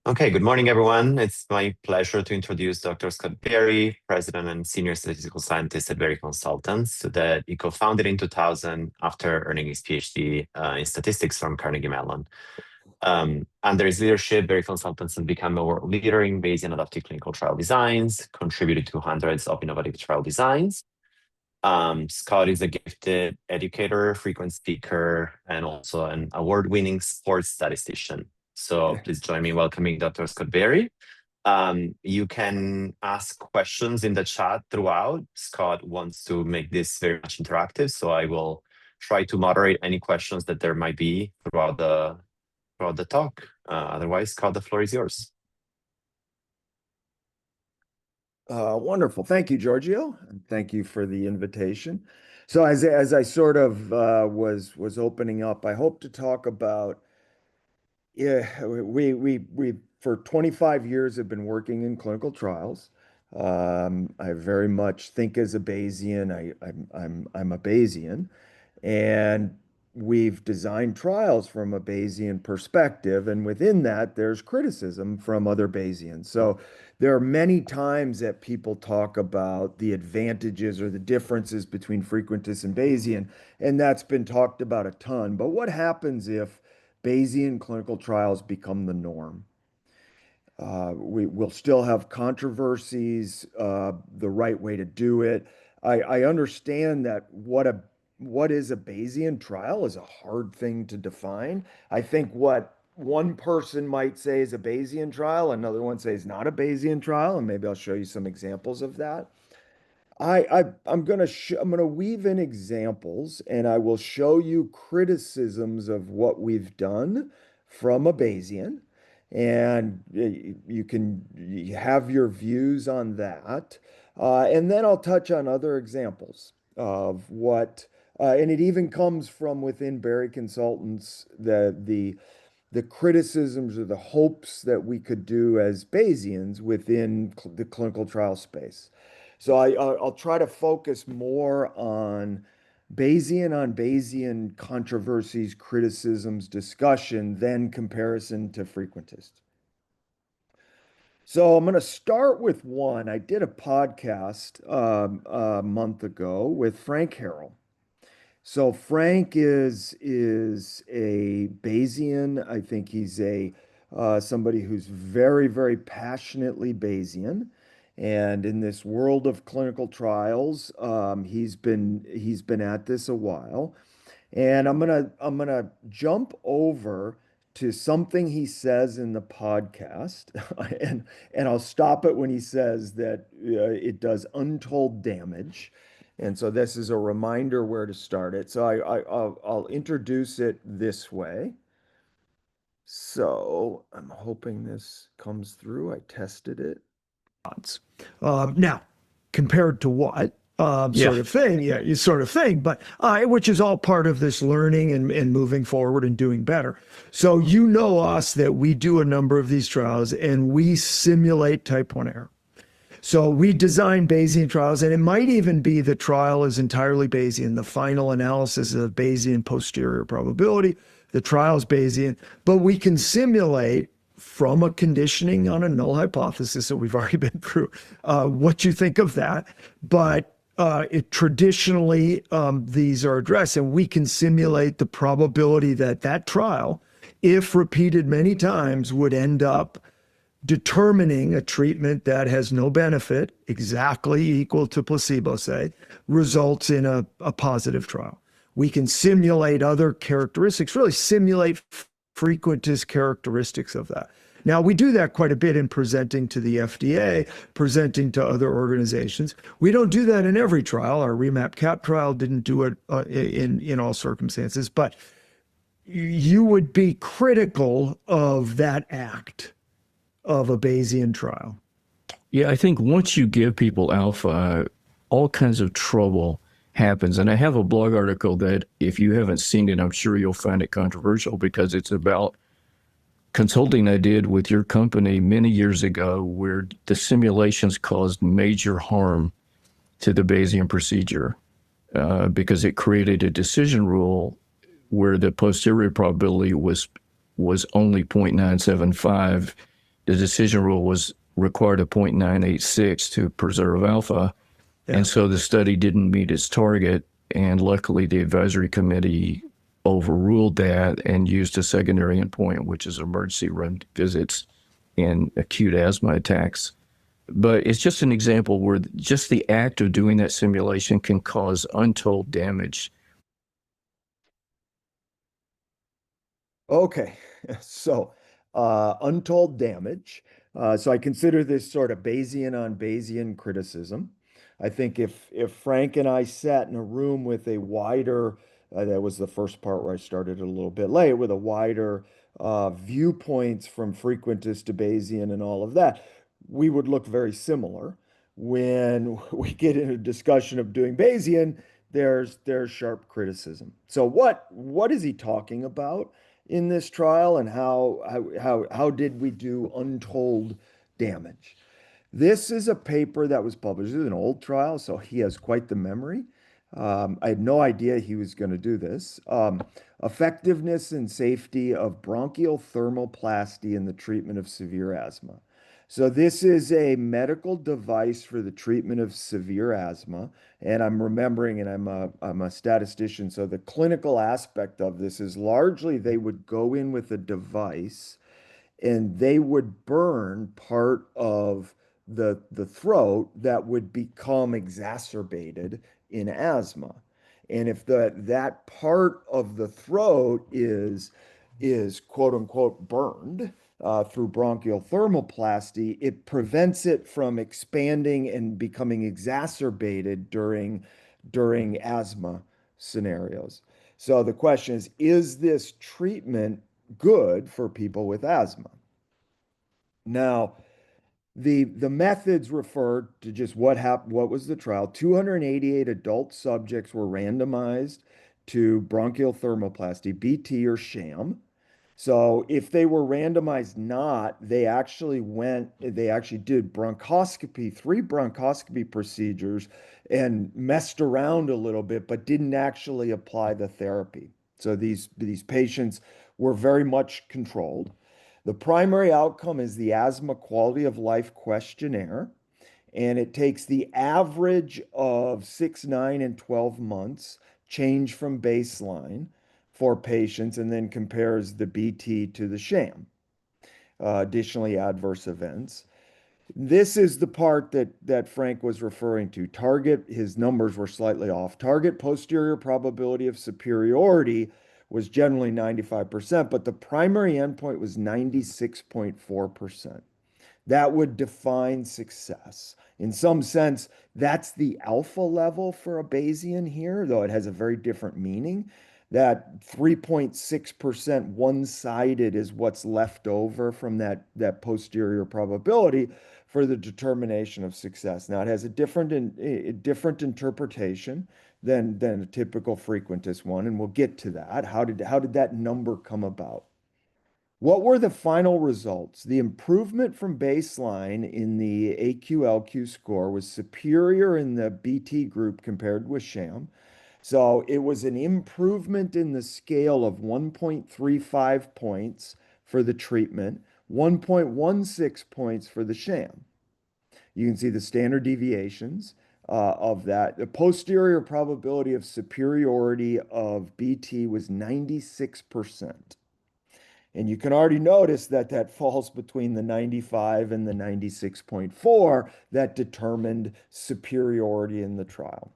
Okay, good morning, everyone. It's my pleasure to introduce Dr. Scott Berry, President and Senior Statistical Scientist at Berry Consultants, that he co-founded in 2000 after earning his PhD in statistics from Carnegie Mellon. Under his leadership, Berry Consultants has become a world leader in Bayesian adaptive clinical trial designs, contributed to hundreds of innovative trial designs. Scott is a gifted educator, frequent speaker, and also an award-winning sports statistician. So please join me in welcoming Dr. Scott Berry. You can ask questions in the chat throughout. Scott wants to make this very much interactive, so I will try to moderate any questions that there might be throughout the talk. Otherwise, Scott, the floor is yours. Wonderful. Thank you, Giorgio, and thank you for the invitation. So as I sort of was opening up, I hope to talk about, yeah, we for 25 years have been working in clinical trials. I very much think as a Bayesian. I'm a Bayesian, and we've designed trials from a Bayesian perspective, and within that, there's criticism from other Bayesians. So there are many times that people talk about the advantages or the differences between frequentist and Bayesian, and that's been talked about a ton. But what happens if Bayesian clinical trials become the norm? We will still have controversies, the right way to do it. I understand that what is a Bayesian trial is a hard thing to define. I think what one person might say is a Bayesian trial, another one says not a Bayesian trial, and maybe I'll show you some examples of that. I'm gonna weave in examples, and I will show you criticisms of what we've done from a Bayesian, and you have your views on that, and then I'll touch on other examples of what, and it even comes from within Berry Consultants, the criticisms or the hopes that we could do as Bayesians within the clinical trial space. So I'll try to focus more on Bayesian controversies, criticisms, discussion, than comparison to frequentist. So I'm going to start with one. I did a podcast a month ago with Frank Harrell. So Frank is a Bayesian. I think he's a somebody who's very passionately Bayesian, and in this world of clinical trials, he's been at this a while. And I'm gonna jump over to something he says in the podcast, and I'll stop it when he says that it does untold damage. And so this is a reminder where to start it. So I'll introduce it this way. So I'm hoping this comes through. I tested it. Now, compared to what? Sort of thing, yeah, you sort of thing, but which is all part of this learning and moving forward and doing better. So you know us that we do a number of these trials and we simulate type 1 error. So we design Bayesian trials, and it might even be the trial is entirely Bayesian. The final analysis is a Bayesian posterior probability. The trial's Bayesian, but we can simulate from a conditioning on a null hypothesis that we've already been through, what you think of that. But traditionally, these are addressed, and we can simulate the probability that that trial, if repeated many times, would end up determining a treatment that has no benefit, exactly equal to placebo, say, results in a positive trial. We can simulate other characteristics, really simulate frequentist characteristics of that. Now, we do that quite a bit in presenting to the FDA, presenting to other organizations. We don't do that in every trial. Our REMAP CAP trial didn't do it in all circumstances, but you would be critical of that act of a Bayesian trial. Yeah, I think once you give people alpha, all kinds of trouble happens. And I have a blog article that if you haven't seen it, I'm sure you'll find it controversial, because it's about consulting I did with your company many years ago where the simulations caused major harm to the Bayesian procedure because it created a decision rule where the posterior probability was only 0.975 the decision rule was required a 0.986 to preserve alpha. Yeah. And so the study didn't meet its target. And luckily, the advisory committee overruled that and used a secondary endpoint, which is emergency room visits in acute asthma attacks. But it's just an example where just the act of doing that simulation can cause untold damage. Okay, so untold damage. So I consider this sort of Bayesian on Bayesian criticism. I think if Frank and I sat in a room with a wider, that was the first part where I started a little bit late, with a wider viewpoints from frequentist to Bayesian and all of that, we would look very similar. When we get into a discussion of doing Bayesian, there's sharp criticism. So what is he talking about in this trial, and how did we do untold damage? This is a paper that was published. This is an old trial, so he has quite the memory. I had no idea he was going to do this. Effectiveness and safety of bronchial thermoplasty in the treatment of severe asthma. So this is a medical device for the treatment of severe asthma. And I'm remembering, and I'm a statistician, so the clinical aspect of this is largely they would go in with a device and they would burn part of the throat that would become exacerbated in asthma. And if that part of the throat is quote unquote burned through bronchial thermoplasty, it prevents it from expanding and becoming exacerbated during asthma scenarios. So the question is this treatment good for people with asthma? Now, the methods referred to just what happened, what was the trial. 288 adult subjects were randomized to bronchial thermoplasty, BT or sham. So if they were randomized not, they actually did bronchoscopy, 3 bronchoscopy procedures and messed around a little bit, but didn't actually apply the therapy. So these patients were very much controlled. The primary outcome is the Asthma Quality of Life Questionnaire, and it takes the average of 6, 9, and 12 months change from baseline for patients and then compares the BT to the sham. Additionally, adverse events. This is the part that Frank was referring to. Target, his numbers were slightly off. Target posterior probability of superiority was generally 95%, but the primary endpoint was 96.4%. That would define success. In some sense, that's the alpha level for a Bayesian here, though it has a very different meaning. That 3.6% one-sided is what's left over from that posterior probability for the determination of success. Now, it has a different interpretation than a typical frequentist one, and we'll get to that. How did that number come about? What were the final results? The improvement from baseline in the AQ-LQ score was superior in the BT group compared with sham. So it was an improvement in the scale of 1.35 points for the treatment, 1.16 points for the sham. You can see the standard deviations of that. The posterior probability of superiority of BT was 96%. And you can already notice that falls between the 95 and the 96.4 that determined superiority in the trial.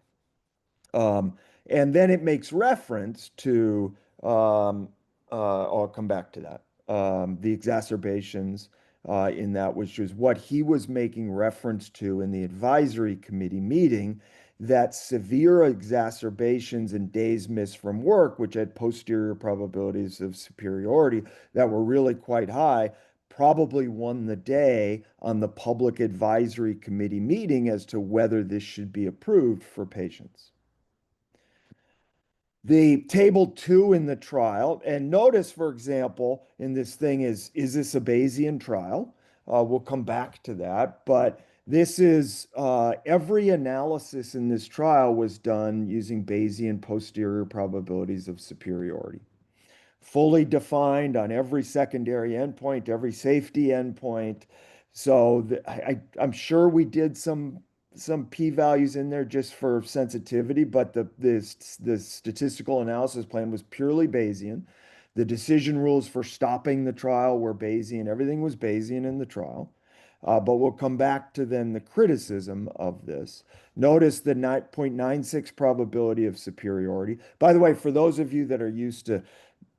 And then it makes reference to, I'll come back to that, the exacerbations in that, which is what he was making reference to in the advisory committee meeting, that severe exacerbations and days missed from work, which had posterior probabilities of superiority that were really quite high, probably won the day on the public advisory committee meeting as to whether this should be approved for patients. The table 2 in the trial, and notice, for example, in this thing is this a Bayesian trial? We'll come back to that, but this is every analysis in this trial was done using Bayesian posterior probabilities of superiority. fully defined on every secondary endpoint, every safety endpoint. So I'm sure we did some p-values in there just for sensitivity, but the statistical analysis plan was purely Bayesian. The decision rules for stopping the trial were Bayesian. Everything was Bayesian in the trial. But we'll come back to then the criticism of this. Notice the 0.96 probability of superiority. By the way, for those of you that are used to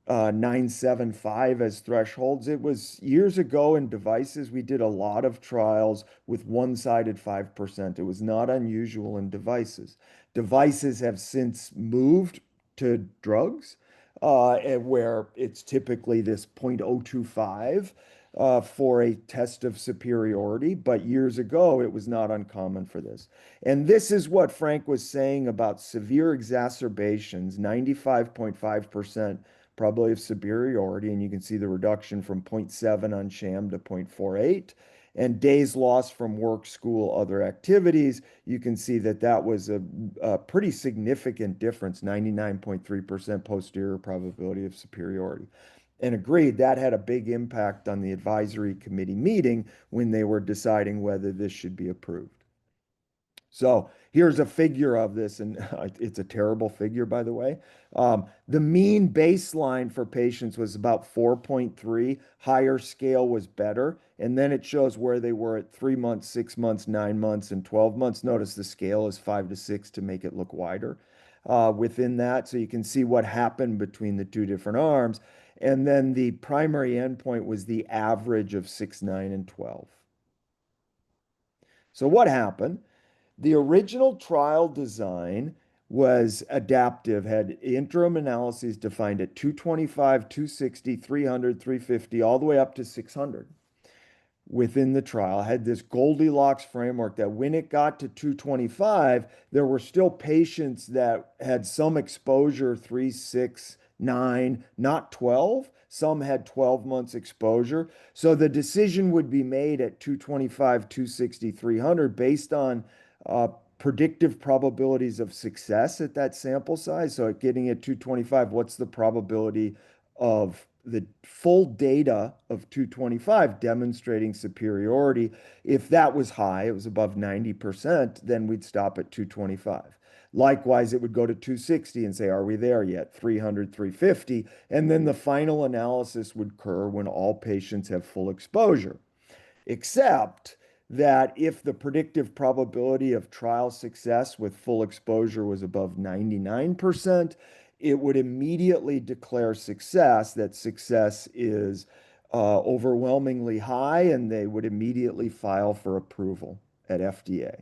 975 as thresholds. It was years ago in devices, we did a lot of trials with one-sided 5%. It was not unusual in devices. Devices have since moved to drugs, where it's typically this 0.025 for a test of superiority, but years ago it was not uncommon for this. And this is what Frank was saying about severe exacerbations, 95.5% probability of superiority, and you can see the reduction from 0.7 on sham to 0.48. And days lost from work, school, other activities, you can see that that was a pretty significant difference, 99.3% posterior probability of superiority. And agreed, that had a big impact on the advisory committee meeting when they were deciding whether this should be approved. So here's a figure of this, and it's a terrible figure, by the way. The mean baseline for patients was about 4.3. Higher scale was better. And then it shows where they were at 3 months, 6 months, 9 months, and 12 months. Notice the scale is 5 to 6 to make it look wider within that. So you can see what happened between the two different arms. And then the primary endpoint was the average of 6, 9, and 12. So what happened? The original trial design was adaptive, had interim analyses defined at 225, 260, 300, 350, all the way up to 600 within the trial. Had this Goldilocks framework that when it got to 225, there were still patients that had some exposure, 3, 6, 9, not 12. Some had 12 months exposure. So the decision would be made at 225, 260, 300 based on predictive probabilities of success at that sample size. So at getting at 225, what's the probability of the full data of 225 demonstrating superiority? If that was high, it was above 90%, then we'd stop at 225. Likewise, it would go to 260 and say, are we there yet? 300, 350. And then the final analysis would occur when all patients have full exposure. Except that if the predictive probability of trial success with full exposure was above 99%, it would immediately declare success, that success is overwhelmingly high, and they would immediately file for approval at FDA.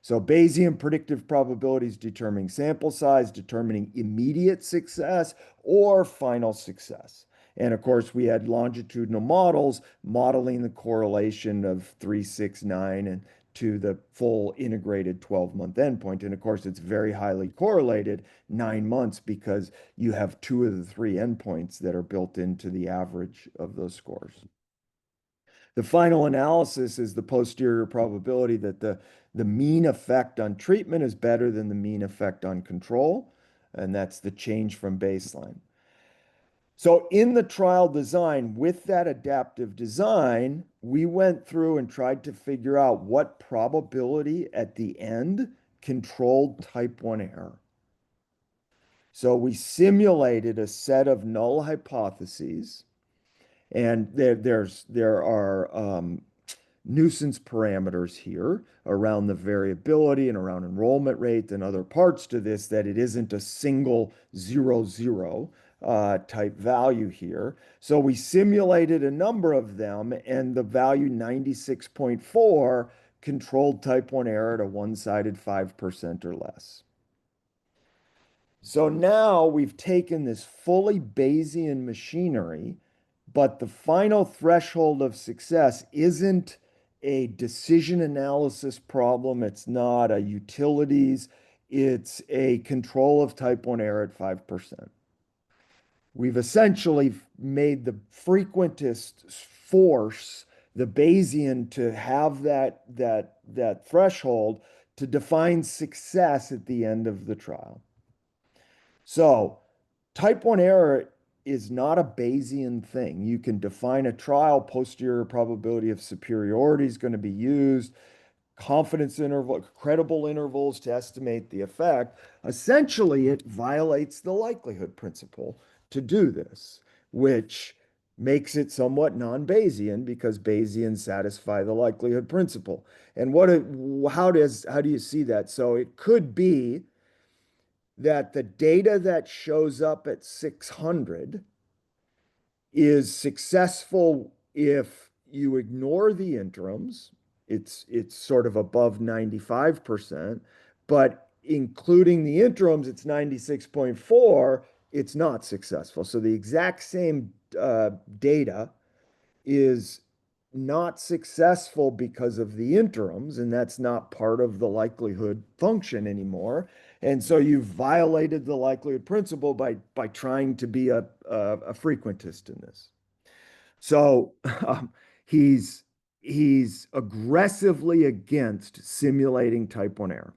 So Bayesian predictive probabilities determining sample size, determining immediate success or final success. And of course, we had longitudinal models modeling the correlation of 3, 6, 9, and to the full integrated 12-month endpoint. And of course, it's very highly correlated 9 months because you have 2 of the 3 endpoints that are built into the average of those scores. The final analysis is the posterior probability that the mean effect on treatment is better than the mean effect on control, and that's the change from baseline. So in the trial design, with that adaptive design, we went through and tried to figure out what probability at the end controlled type 1 error. So we simulated a set of null hypotheses, and there are nuisance parameters here around the variability and around enrollment rate and other parts to this, that it isn't a single 0, 0 type value here. So we simulated a number of them, and the value 96.4 controlled type 1 error at a one-sided 5% or less. So now we've taken this fully Bayesian machinery, but the final threshold of success isn't a decision analysis problem. It's not a utilities. It's a control of type 1 error at 5%. We've essentially made the frequentist force the Bayesian to have that threshold to define success at the end of the trial. So type 1 error is not a Bayesian thing. You can define a trial, posterior probability of superiority is going to be used, confidence interval, credible intervals to estimate the effect. Essentially, it violates the likelihood principle to do this, which makes it somewhat non-Bayesian because Bayesians satisfy the likelihood principle. And how do you see that? So it could be that the data that shows up at 600 is successful if you ignore the interims. It's sort of above 95%, but including the interims, it's 96.4. It's not successful. So the exact same data is not successful because of the interims, and that's not part of the likelihood function anymore. And so you've violated the likelihood principle by trying to be a frequentist in this. So he's aggressively against simulating type 1 error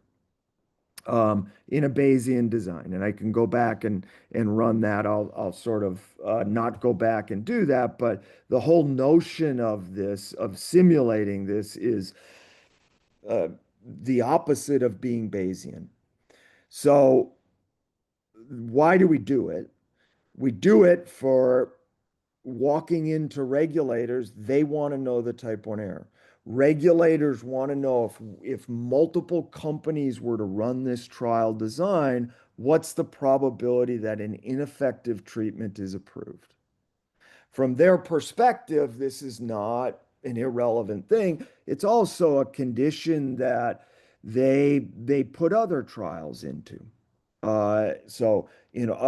in a Bayesian design. And I can go back and run that. I'll sort of not go back and do that, but the whole notion of this, of simulating this, is the opposite of being Bayesian. So why do we do it? We do it for walking into regulators. They want to know the type 1 error. Regulators want to know if multiple companies were to run this trial design, what's the probability that an ineffective treatment is approved? From their perspective, this is not an irrelevant thing. It's also a condition that they put other trials into. So,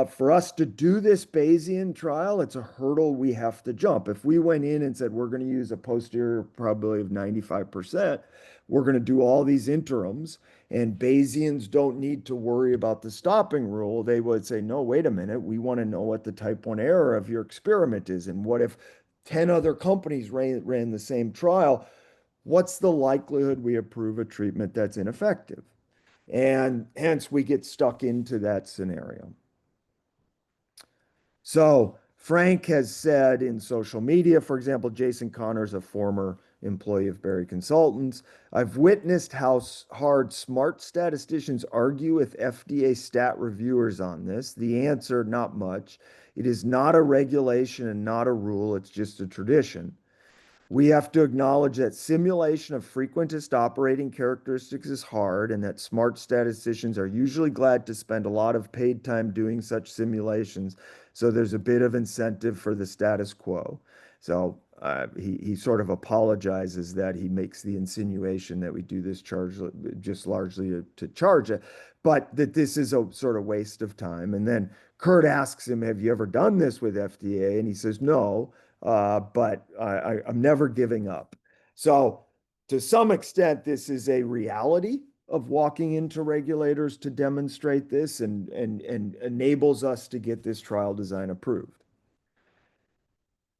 for us to do this Bayesian trial, it's a hurdle we have to jump. If we went in and said, we're going to use a posterior probability of 95%, we're going to do all these interims, and Bayesians don't need to worry about the stopping rule. They would say, no, wait a minute. We want to know what the type 1 error of your experiment is. And what if 10 other companies ran the same trial? What's the likelihood we approve a treatment that's ineffective? And hence we get stuck into that scenario. So Frank has said in social media, for example, Jason Connors, a former employee of Berry Consultants, I've witnessed how hard smart statisticians argue with FDA stat reviewers on this. The answer, not much. It is not a regulation and not a rule. It's just a tradition. We have to acknowledge that simulation of frequentist operating characteristics is hard, and that smart statisticians are usually glad to spend a lot of paid time doing such simulations. So there's a bit of incentive for the status quo. So he sort of apologizes that he makes the insinuation that we do this charge just largely to charge it, but that this is a sort of waste of time. And then Kurt asks him, have you ever done this with FDA? And he says, no. But I'm never giving up. So to some extent, this is a reality of walking into regulators to demonstrate this and enables us to get this trial design approved.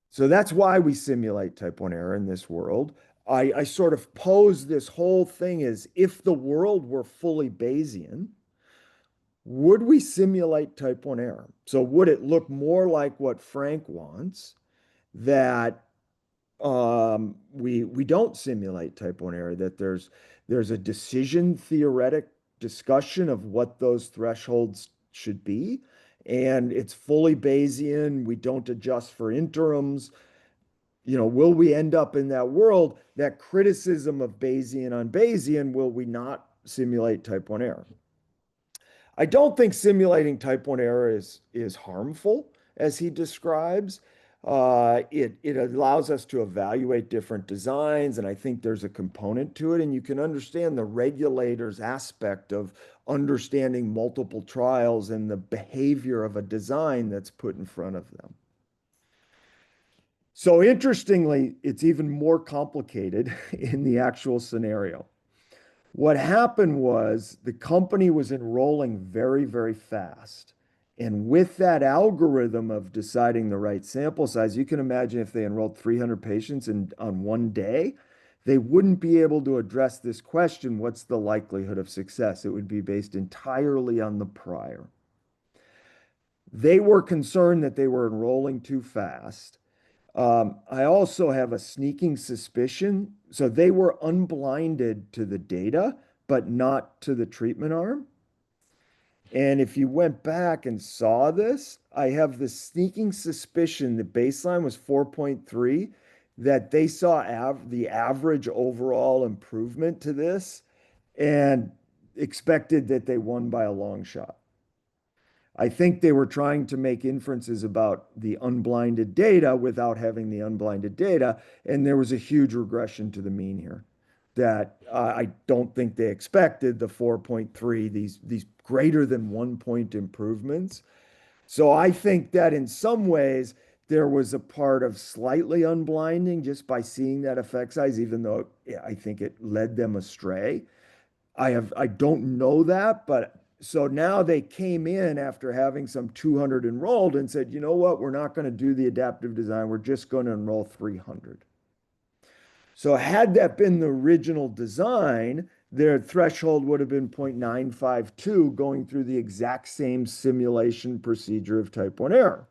So that's why we simulate type 1 error in this world. I sort of pose this whole thing as, if the world were fully Bayesian, would we simulate type 1 error? So would it look more like what Frank wants, that we don't simulate type 1 error, that there's a decision theoretic discussion of what those thresholds should be, and it's fully Bayesian. We don't adjust for interims. Will we end up in that world, that criticism of Bayesian on Bayesian, will we not simulate type 1 error? I don't think simulating type 1 error is harmful, as he describes. It allows us to evaluate different designs, and I think there's a component to it, and you can understand the regulators aspect of understanding multiple trials and the behavior of a design that's put in front of them. So interestingly, it's even more complicated in the actual scenario. What happened was the company was enrolling very, very fast. And with that algorithm of deciding the right sample size, you can imagine if they enrolled 300 patients on one day, they wouldn't be able to address this question, what's the likelihood of success? It would be based entirely on the prior. They were concerned that they were enrolling too fast. I also have a sneaking suspicion. So they were unblinded to the data, but not to the treatment arm. And if you went back and saw this, I have the sneaking suspicion the baseline was 4.3, that they saw the average overall improvement to this and expected that they won by a long shot. I think they were trying to make inferences about the unblinded data without having the unblinded data, and there was a huge regression to the mean here that I don't think they expected the 4.3, these greater than 1 point improvements. So I think that in some ways there was a part of slightly unblinding just by seeing that effect size, even though I think it led them astray. I don't know that, but so now they came in after having some 200 enrolled and said, you know what, we're not going to do the adaptive design. We're just going to enroll 300. So had that been the original design, their threshold would have been 0.952 going through the exact same simulation procedure of type 1 error.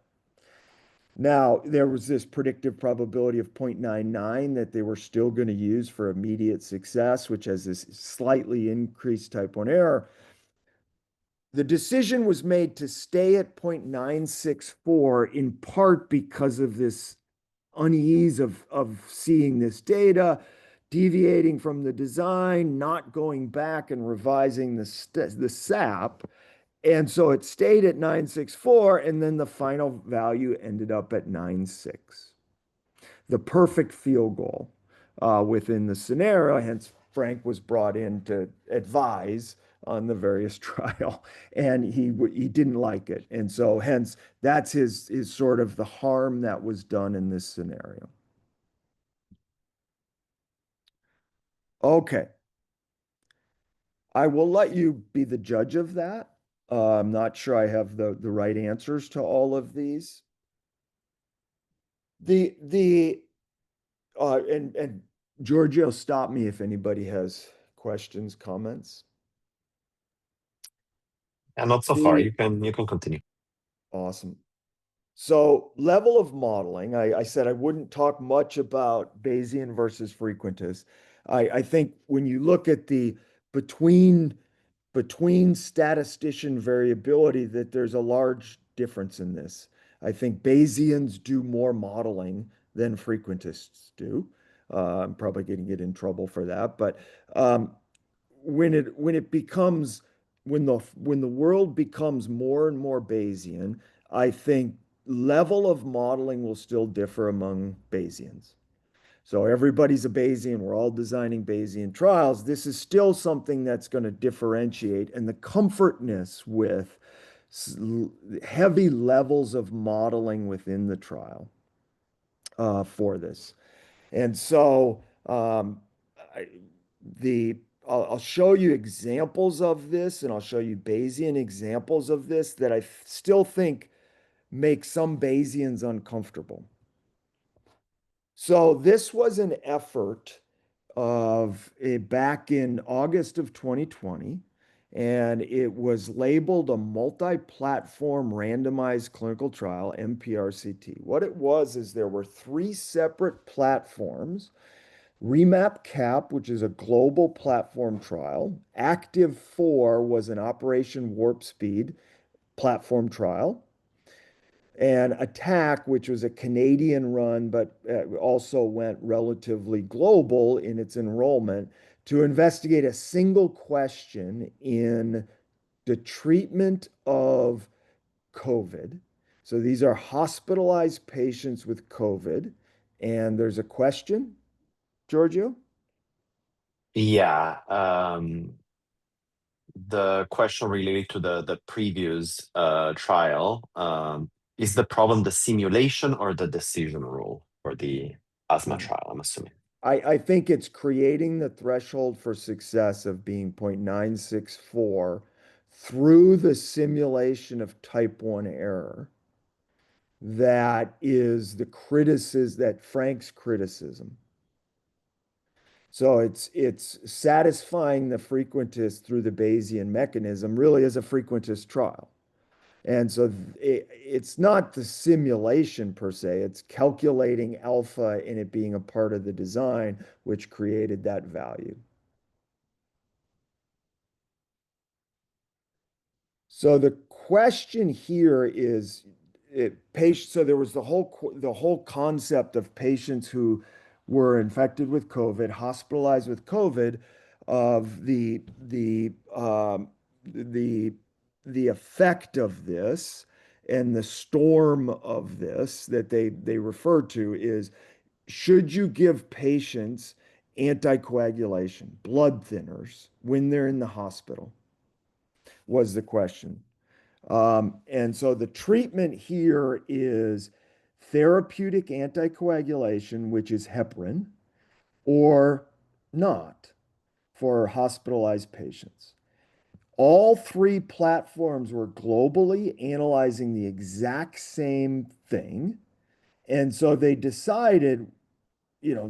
Now, there was this predictive probability of 0.99 that they were still going to use for immediate success, which has this slightly increased type 1 error. The decision was made to stay at 0.964 in part because of this unease of seeing this data, deviating from the design, not going back and revising the SAP. And so it stayed at 964, and then the final value ended up at 9.6. The perfect field goal within the scenario, hence Frank was brought in to advise on the various trial, and he didn't like it. And so hence that's his sort of the harm that was done in this scenario. Okay. I will let you be the judge of that. I'm not sure I have the right answers to all of these. And Giorgio, stop me if anybody has questions, comments. And not so far. You can continue. Awesome. So level of modeling, I said I wouldn't talk much about Bayesian versus frequentist. I think when you look at the between statistician variability, that there's a large difference in this. I think Bayesians do more modeling than frequentists do. I'm probably going to get in trouble for that, but when the world becomes more and more Bayesian, I think level of modeling will still differ among Bayesians. So everybody's a Bayesian. We're all designing Bayesian trials. This is still something that's going to differentiate, and the comfortness with heavy levels of modeling within the trial for this. And so I'll show you examples of this, and I'll show you Bayesian examples of this that I still think make some Bayesians uncomfortable. So this was an effort back in August of 2020, and it was labeled a multi-platform randomized clinical trial, MPRCT. What it was is there were 3 separate platforms: Remap Cap, which is a global platform trial; Active 4 was an Operation Warp Speed platform trial; and Attack, which was a Canadian run, but also went relatively global in its enrollment to investigate a single question in the treatment of COVID. So these are hospitalized patients with COVID, and there's a question, Giorgio? Yeah. The question related to the previous trial, is the problem the simulation or the decision rule for the asthma trial, I'm assuming? I think it's creating the threshold for success of being 0.964 through the simulation of type 1 error. That is the criticism, that Frank's criticism. So it's satisfying the frequentist through the Bayesian mechanism, really as a frequentist trial. And so it's not the simulation per se, it's calculating alpha and it being a part of the design, which created that value. So the question here is, so there was the whole concept of patients who were infected with COVID, hospitalized with COVID, of the effect of this and the storm of this that they referred to is, should you give patients anticoagulation, blood thinners, when they're in the hospital, was the question. And so the treatment here is therapeutic anticoagulation, which is heparin, or not for hospitalized patients. All three platforms were globally analyzing the exact same thing. And so they decided,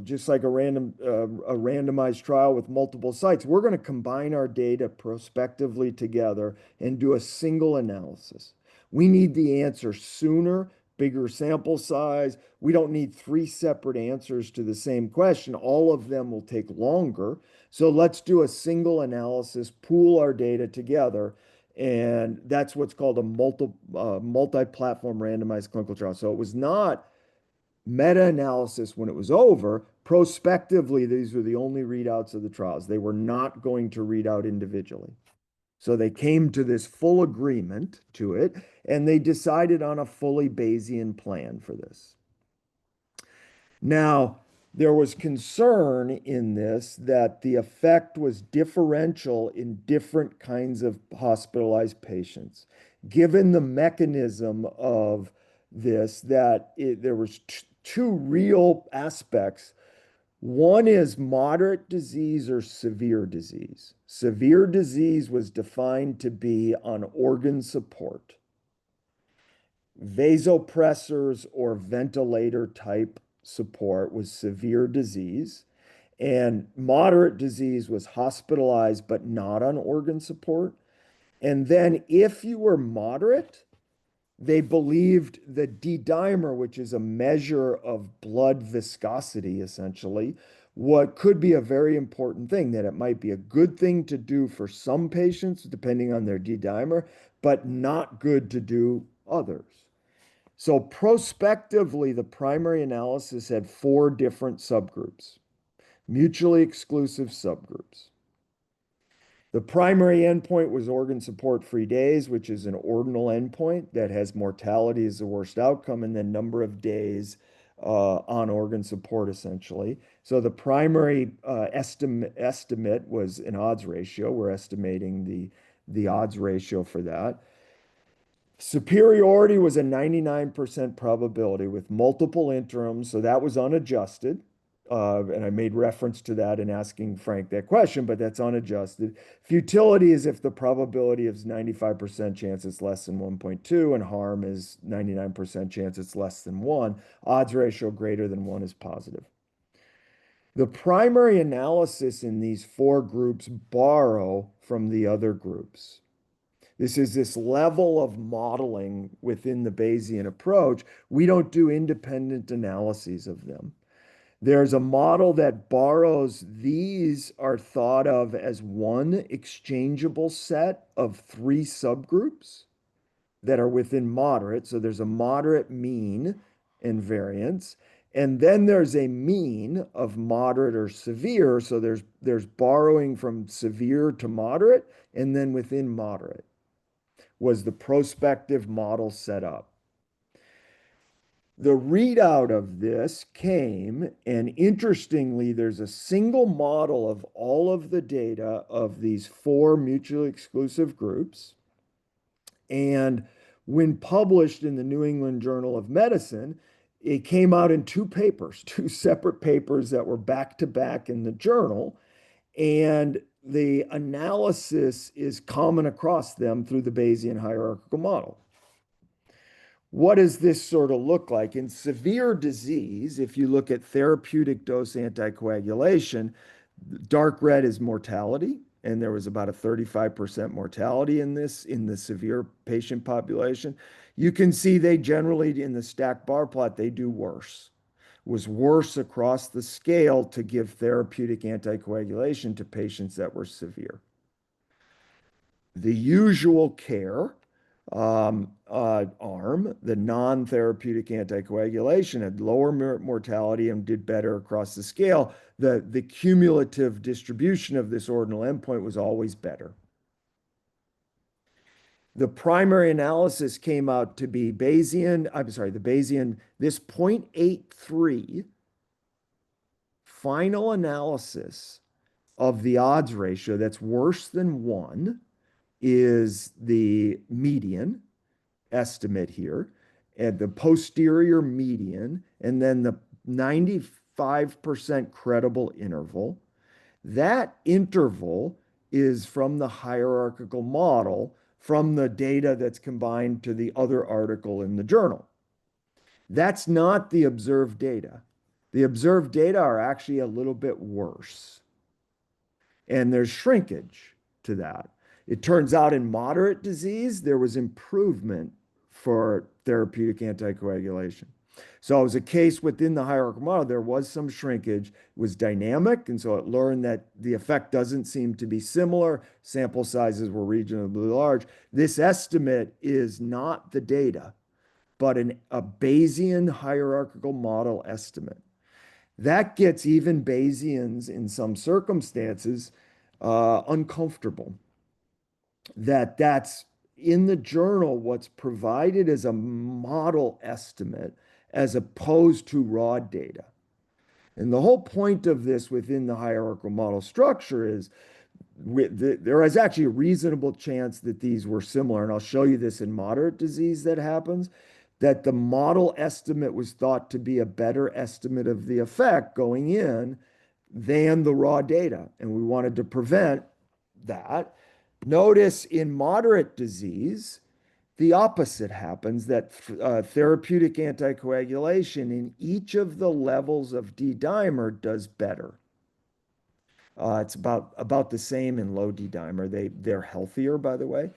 just like a randomized trial with multiple sites, we're going to combine our data prospectively together and do a single analysis. We need the answer sooner, bigger sample size. We don't need three separate answers to the same question. All of them will take longer. So let's do a single analysis, pool our data together. And that's what's called a multi-platform randomized clinical trial. So it was not meta-analysis when it was over. Prospectively, these were the only readouts of the trials. They were not going to read out individually. So they came to this full agreement to it, and they decided on a fully Bayesian plan for this. Now, there was concern in this that the effect was differential in different kinds of hospitalized patients. Given the mechanism of this, that there was two real aspects. One is moderate disease or severe disease. Severe disease was defined to be on organ support. Vasopressors or ventilator type support was severe disease, and moderate disease was hospitalized but not on organ support. And then if you were moderate, they believed the D-dimer, which is a measure of blood viscosity, essentially, what could be a very important thing, that it might be a good thing to do for some patients, depending on their D-dimer, but not good to do others. So prospectively, the primary analysis had 4 different subgroups, mutually exclusive subgroups. The primary endpoint was organ support-free days, which is an ordinal endpoint that has mortality as the worst outcome, and then number of days on organ support, essentially. So the primary estimate was an odds ratio. We're estimating the odds ratio for that. Superiority was a 99% probability with multiple interims, so that was unadjusted. And I made reference to that in asking Frank that question, but that's unadjusted. Futility is if the probability is 95% chance it's less than 1.2, and harm is 99% chance it's less than 1. Odds ratio greater than 1 is positive. The primary analysis in these 4 groups borrow from the other groups. This is this level of modeling within the Bayesian approach. We don't do independent analyses of them. There's a model that borrows, these are thought of as one exchangeable set of 3 subgroups that are within moderate. So there's a moderate mean and variance. And then there's a mean of moderate or severe. So there's borrowing from severe to moderate, and then within moderate was the prospective model set up. The readout of this came, and interestingly, there's a single model of all of the data of these 4 mutually exclusive groups. And when published in the New England Journal of Medicine, it came out in 2 papers, 2 separate papers that were back to back in the journal. And the analysis is common across them through the Bayesian hierarchical model. What does this sort of look like? In severe disease, if you look at therapeutic dose anticoagulation, dark red is mortality, and there was about a 35% mortality in the severe patient population. You can see they generally, in the stacked bar plot, they do worse. Was worse across the scale to give therapeutic anticoagulation to patients that were severe. The usual care arm, the non-therapeutic anticoagulation, had lower mortality and did better across the scale. The cumulative distribution of this ordinal endpoint was always better. The primary analysis came out to be Bayesian, this 0.83 final analysis of the odds ratio that's worse than 1 is the median estimate here, and the posterior median, and then the 95% credible interval. That interval is from the hierarchical model, from the data that's combined to the other article in the journal. That's not the observed data. The observed data are actually a little bit worse, and there's shrinkage to that. It turns out in moderate disease, there was improvement for therapeutic anticoagulation. So it was a case within the hierarchical model, there was some shrinkage, it was dynamic, and so it learned that the effect doesn't seem to be similar. Sample sizes were reasonably large. This estimate is not the data, but a Bayesian hierarchical model estimate. That gets even Bayesians in some circumstances uncomfortable. That's in the journal, what's provided as a model estimate as opposed to raw data. And the whole point of this within the hierarchical model structure is there is actually a reasonable chance that these were similar. And I'll show you this in moderate disease that happens, that the model estimate was thought to be a better estimate of the effect going in than the raw data. And we wanted to prevent that. Notice in moderate disease, the opposite happens, that therapeutic anticoagulation in each of the levels of D-dimer does better. It's about the same in low D-dimer. They're healthier, by the way.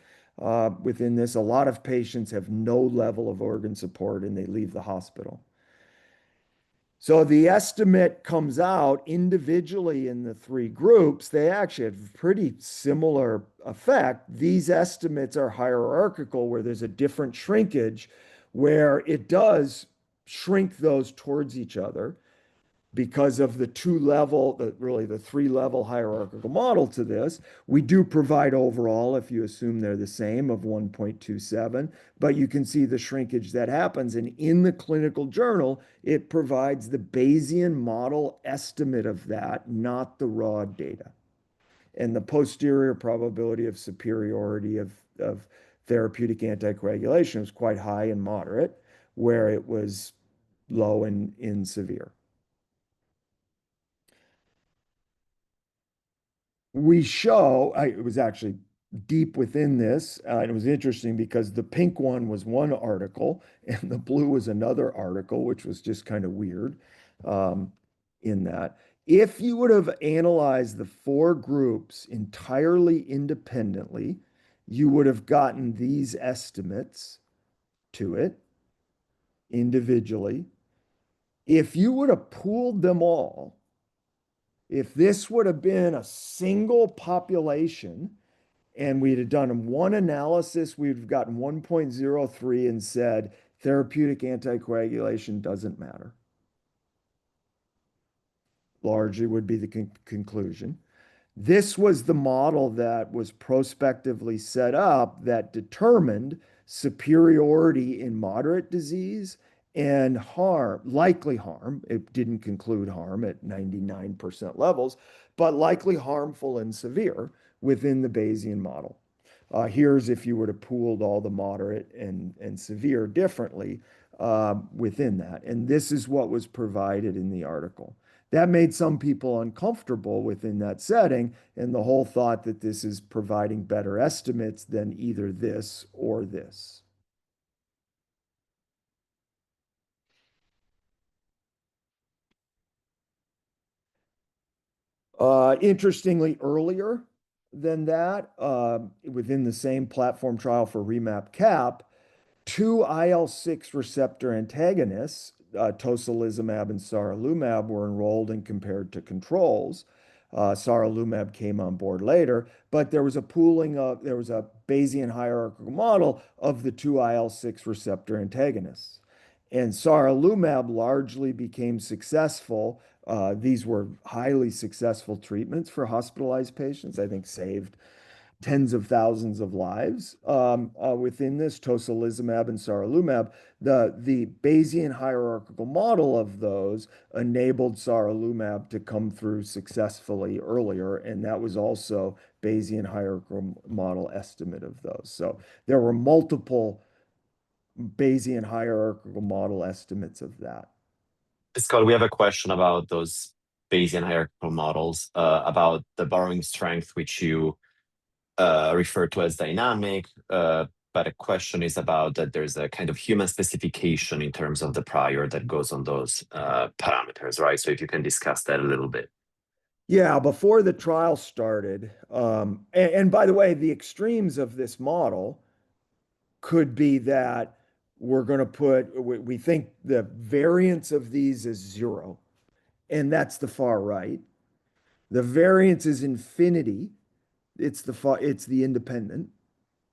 Within this, a lot of patients have no level of organ support and they leave the hospital. So the estimate comes out individually in the 3 groups. They actually have pretty similar effect. These estimates are hierarchical, where there's a different shrinkage, where it does shrink those towards each other because of the 3-level hierarchical model to this. We do provide overall, if you assume they're the same, of 1.27, but you can see the shrinkage that happens. And in the clinical journal, it provides the Bayesian model estimate of that, not the raw data. And the posterior probability of superiority of therapeutic anticoagulation was quite high in moderate, where it was low in severe. We show, it was actually deep within this, and it was interesting because the pink one was one article and the blue was another article, which was just kind of weird in that. If you would have analyzed the 4 groups entirely independently, you would have gotten these estimates to it individually. If you would have pooled them all, if this would have been a single population and we'd have done one analysis, we'd have gotten 1.03 and said therapeutic anticoagulation doesn't matter. Largely would be the conclusion. This was the model that was prospectively set up that determined superiority in moderate disease and likely harm. It didn't conclude harm at 99% levels, but likely harmful and severe within the Bayesian model. Here's if you were to pooled all the moderate and severe differently within that. And this is what was provided in the article. That made some people uncomfortable within that setting, and the whole thought that this is providing better estimates than either this or this. Interestingly, earlier, than that, within the same platform trial for remap-cap, two IL-6 receptor antagonists, tocilizumab and saralumab, were enrolled and compared to controls. Saralumab came on board later, but there was a Bayesian hierarchical model of the two IL-6 receptor antagonists. And saralumab largely became successful. These were highly successful treatments for hospitalized patients, I think saved tens of thousands of lives within this tocilizumab and saralumab. The Bayesian hierarchical model of those enabled saralumab to come through successfully earlier, and that was also Bayesian hierarchical model estimate of those. So there were multiple Bayesian hierarchical model estimates of that. Scott, we have a question about those Bayesian hierarchical models, about the borrowing strength, which you refer to as dynamic, but a question is about that there's a kind of human specification in terms of the prior that goes on those parameters, right? So if you can discuss that a little bit. Yeah, before the trial started, and by the way, the extremes of this model could be that we think the variance of these is 0, and that's the far right. The variance is infinity. It's the independent,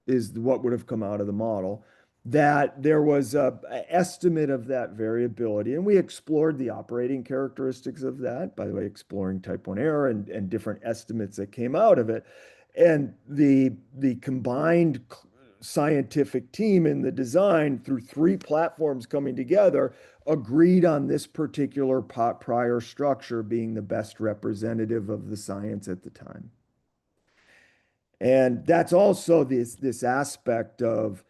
is what would have come out of the model. That there was a estimate of that variability, and we explored the operating characteristics of that, by the way, exploring type 1 error and different estimates that came out of it. And the combined scientific team in the design, through 3 platforms coming together, agreed on this particular prior structure being the best representative of the science at the time. And that's also this aspect of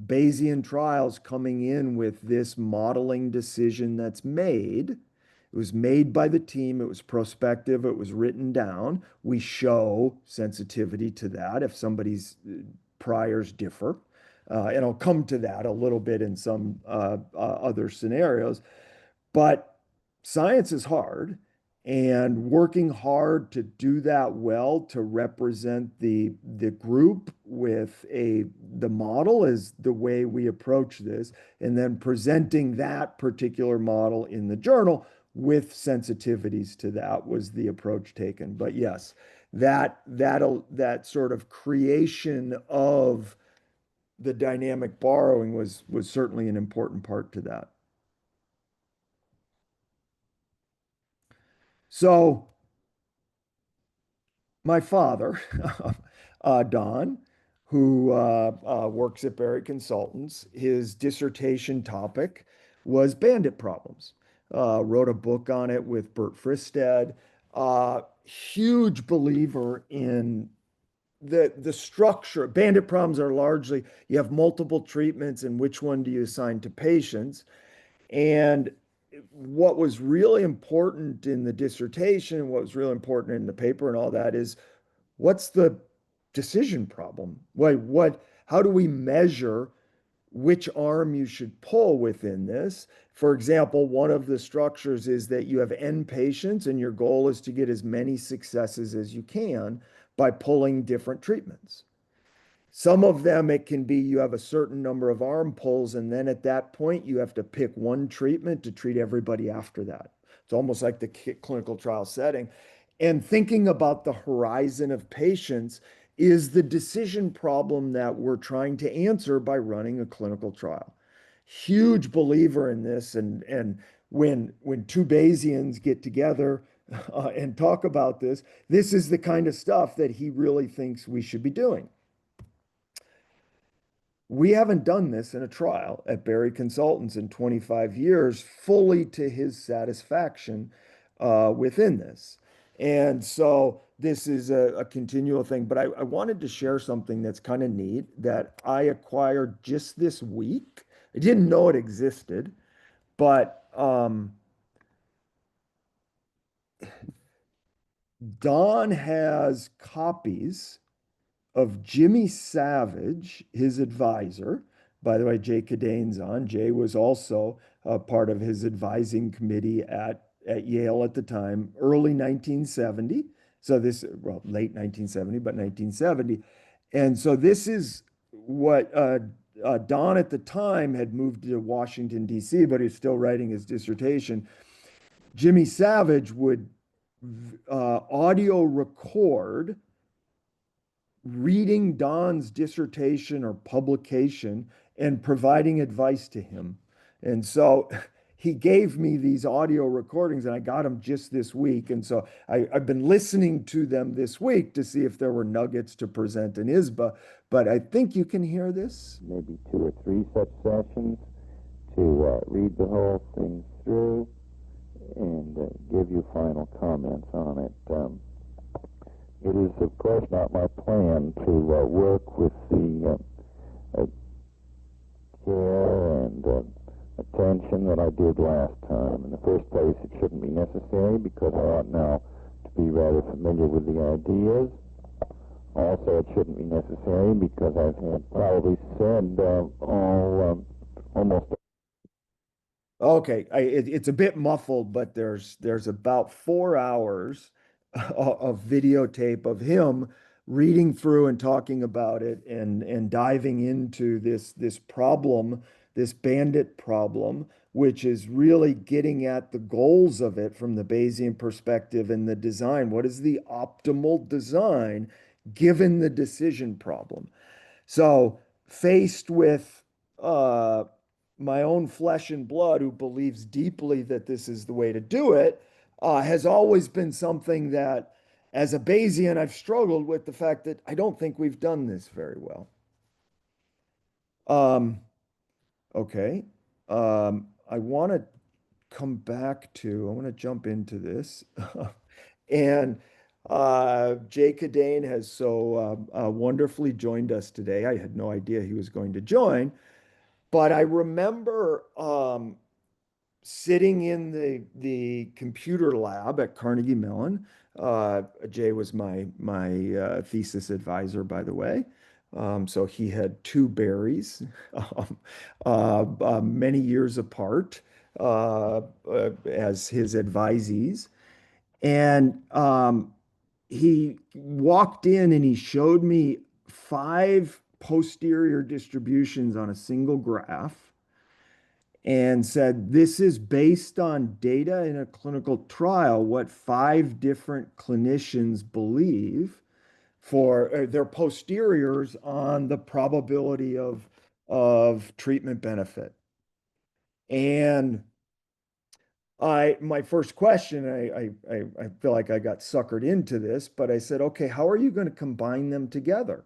Bayesian trials coming in with this modeling decision that's made. It was made by the team. It was prospective. It was written down. We show sensitivity to that if somebody's priors differ. And I'll come to that a little bit in some other scenarios. But science is hard, and working hard to do that well, to represent the group with the model, is the way we approach this, and then presenting that particular model in the journal with sensitivities to that was the approach taken. But yes, that sort of creation of the dynamic borrowing was certainly an important part to that. So my father, Don, who works at Berry Consultants, his dissertation topic was bandit problems. Wrote a book on it with Bert Fristed. Huge believer in the structure. Bandit problems are largely, you have multiple treatments, and which one do you assign to patients? And what was really important in the dissertation, what was really important in the paper and all that, is what's the decision problem? How do we measure which arm you should pull within this? For example, one of the structures is that you have N patients, and your goal is to get as many successes as you can by pulling different treatments. Some of them, it can be you have a certain number of arm pulls, and then at that point, you have to pick one treatment to treat everybody after that. It's almost like the clinical trial setting. And thinking about the horizon of patients is the decision problem that we're trying to answer by running a clinical trial. Huge believer in this. And when 2 Bayesians get together and talk about this, this is the kind of stuff that he really thinks we should be doing. We haven't done this in a trial at Berry Consultants in 25 years, fully to his satisfaction within this. And so this is a continual thing. But I wanted to share something that's kind of neat that I acquired just this week. I didn't know it existed, but Don has copies of Jimmy Savage, his advisor. By the way, Jay Cadane's on. Jay was also a part of his advising committee at Yale at the time, early 1970, So this, well, late 1970, but 1970. And so this is what Don at the time had moved to Washington, D.C., but he's still writing his dissertation. Jimmy Savage would audio record reading Don's dissertation or publication and providing advice to him. And so he gave me these audio recordings, and I got them just this week. And so I've been listening to them this week to see if there were nuggets to present in ISBA, but I think you can hear this. Maybe 2 or 3 such sessions to read the whole thing through and give you final comments on it. It is, of course, not my plan to work with the care and attention that I did last time. In the first place, it shouldn't be necessary because I ought now to be rather familiar with the ideas. Also, it shouldn't be necessary because I've probably said almost. Okay, it's a bit muffled, but there's about 4 hours of videotape of him reading through and talking about it and diving into this problem, this bandit problem, which is really getting at the goals of it from the Bayesian perspective and the design. What is the optimal design given the decision problem? So faced with my own flesh and blood, who believes deeply that this is the way to do it, has always been something that, as a Bayesian, I've struggled with the fact that I don't think we've done this very well. Okay. I want to come back to, I want to jump into this. And Jay Cadane has so wonderfully joined us today. I had no idea he was going to join, but I remember sitting in the computer lab at Carnegie Mellon. Jay was my thesis advisor, by the way. So he had 2 Barrys, many years apart, as his advisees. And he walked in and he showed me 5 posterior distributions on a single graph and said, this is based on data in a clinical trial, what 5 different clinicians believe for their posteriors on the probability of treatment benefit. And my first question, I feel like I got suckered into this, but I said, okay, how are you going to combine them together?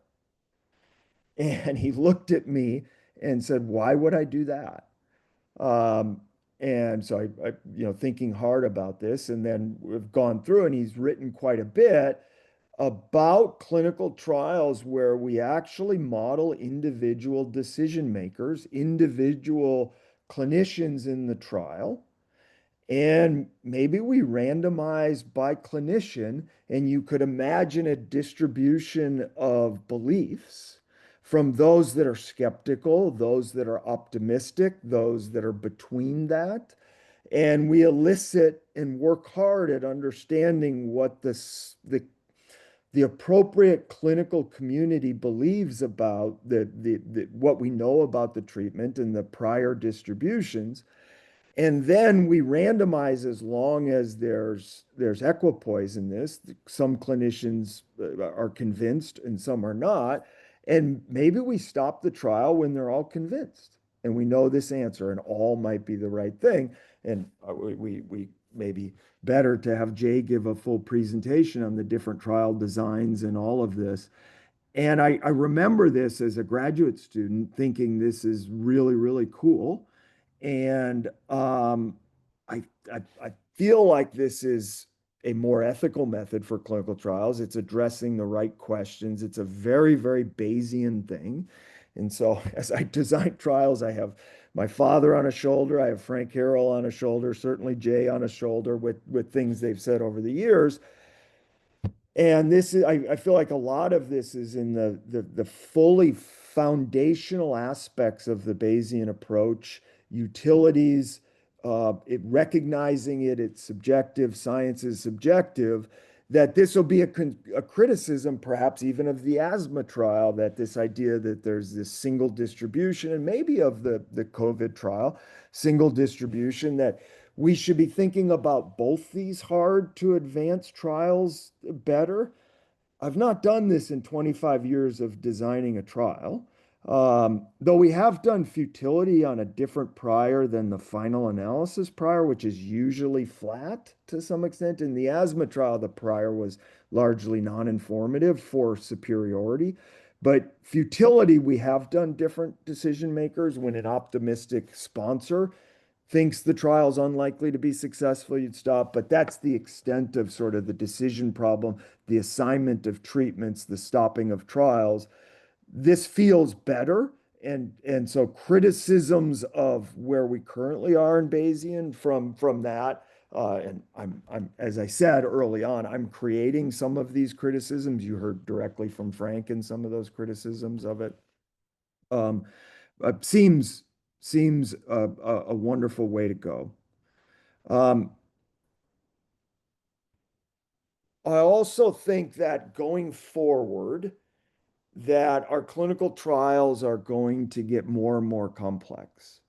And he looked at me and said, why would I do that? And so I thinking hard about this, and then we've gone through, and he's written quite a bit about clinical trials where we actually model individual decision makers, individual clinicians in the trial, and maybe we randomize by clinician, and you could imagine a distribution of beliefs from those that are skeptical, those that are optimistic, those that are between that. And we elicit and work hard at understanding what the appropriate clinical community believes about what we know about the treatment and the prior distributions. And then we randomize as long as there's equipoise in this. Some clinicians are convinced and some are not. And maybe we stop the trial when they're all convinced and we know this answer and all might be the right thing. And we maybe better to have Jay give a full presentation on the different trial designs and all of this. And I remember this as a graduate student thinking this is really, really cool. And I feel like this is a more ethical method for clinical trials. It's addressing the right questions. It's a very, very Bayesian thing. And so as I design trials, I have my father on a shoulder, I have Frank Harrell on a shoulder, certainly Jay on a shoulder with things they've said over the years. And this is, I feel like a lot of this is in the fully foundational aspects of the Bayesian approach, utilities, recognizing it's subjective, science is subjective, that this will be a criticism, perhaps even of the asthma trial, that this idea that there's this single distribution, and maybe of the COVID trial, single distribution, that we should be thinking about both these hard to advance trials better. I've not done this in 25 years of designing a trial, though we have done futility on a different prior than the final analysis prior, which is usually flat to some extent. In the asthma trial, the prior was largely non-informative for superiority. But futility, we have done different decision makers. When an optimistic sponsor thinks the trial's unlikely to be successful, you'd stop. But that's the extent of sort of the decision problem, the assignment of treatments, the stopping of trials. This feels better. And so criticisms of where we currently are in Bayesian from that, and I'm as I said early on, I'm creating some of these criticisms. You heard directly from Frank in some of those criticisms of it. Seems a wonderful way to go. I also think that going forward, that our clinical trials are going to get more and more complex.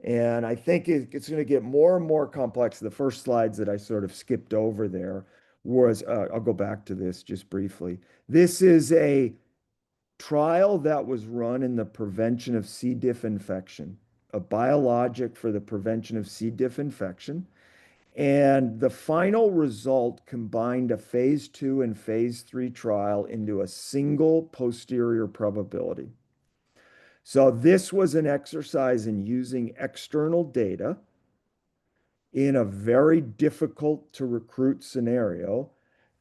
And I think it's going to get more and more complex. The first slides that I sort of skipped over there was, I'll go back to this just briefly. This is a trial that was run in the prevention of C. diff infection, a biologic for the prevention of C. diff infection. And the final result combined a phase 2 and phase 3 trial into a single posterior probability. So this was an exercise in using external data in a very difficult to recruit scenario.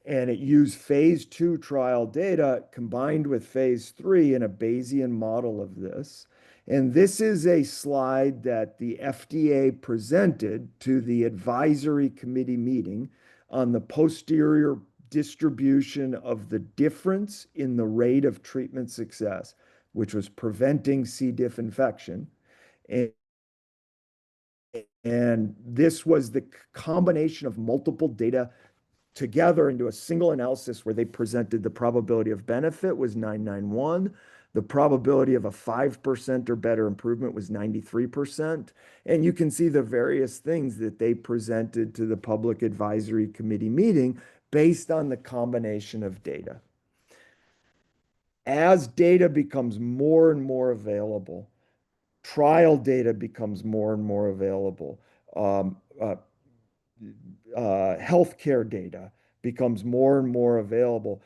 And it used phase 2 trial data combined with phase 3 in a Bayesian model of this. And this is a slide that the FDA presented to the advisory committee meeting on the posterior distribution of the difference in the rate of treatment success, which was preventing C. diff infection. And this was the combination of multiple data together into a single analysis where they presented the probability of benefit was 991. The probability of a 5% or better improvement was 93%. And you can see the various things that they presented to the public advisory committee meeting based on the combination of data. As data becomes more and more available, trial data becomes more and more available. Healthcare data becomes more and more available.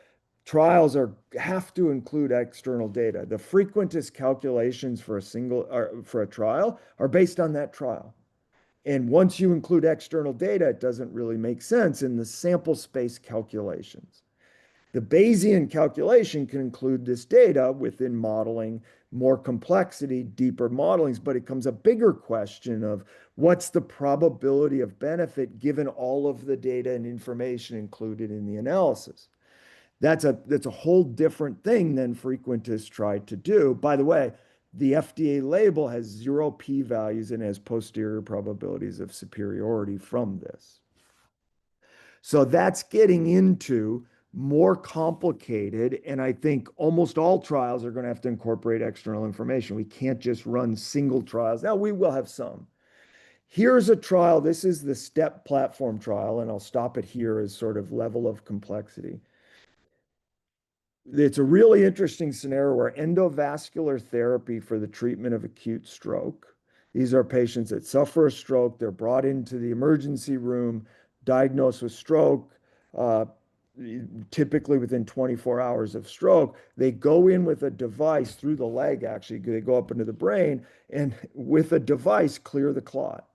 Trials have to include external data. The frequentist calculations for a trial are based on that trial. And once you include external data, it doesn't really make sense in the sample space calculations. The Bayesian calculation can include this data within modeling, more complexity, deeper modelings, but it comes a bigger question of what's the probability of benefit given all of the data and information included in the analysis. That's a whole different thing than frequentists tried to do. By the way, the FDA label has 0 p-values and has posterior probabilities of superiority from this. So that's getting into more complicated, and I think almost all trials are going to have to incorporate external information. We can't just run single trials. Now, we will have some. Here's a trial. This is the STEP platform trial, and I'll stop it here as sort of level of complexity. It's a really interesting scenario where endovascular therapy for the treatment of acute stroke. These are patients that suffer a stroke. They're brought into the emergency room, diagnosed with stroke, typically within 24 hours of stroke. They go in with a device through the leg, actually. They go up into the brain, and with a device, clear the clot,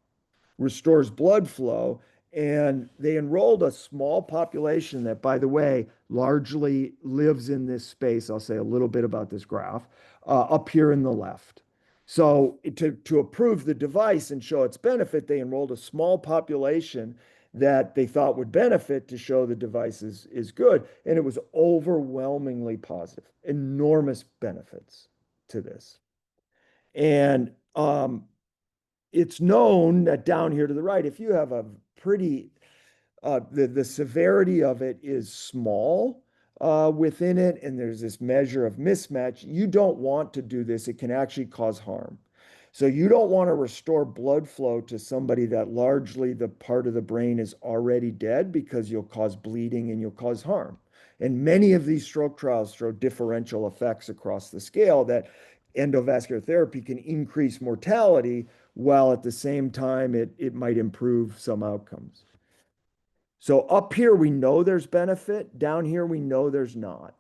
restores blood flow. And they enrolled a small population that, by the way, largely lives in this space. I'll say a little bit about this graph up here in the left. So to approve the device and show its benefit, they enrolled a small population that they thought would benefit to show the device is good. And it was overwhelmingly positive, enormous benefits to this. And it's known that down here to the right, if you have a pretty the severity of it is small within it, and there's this measure of mismatch. You don't want to do this. It can actually cause harm. So you don't want to restore blood flow to somebody that largely the part of the brain is already dead, because you'll cause bleeding and you'll cause harm. And many of these stroke trials show differential effects across the scale, that endovascular therapy can increase mortality while at the same time it might improve some outcomes. So up here, we know there's benefit. Down here, we know there's not.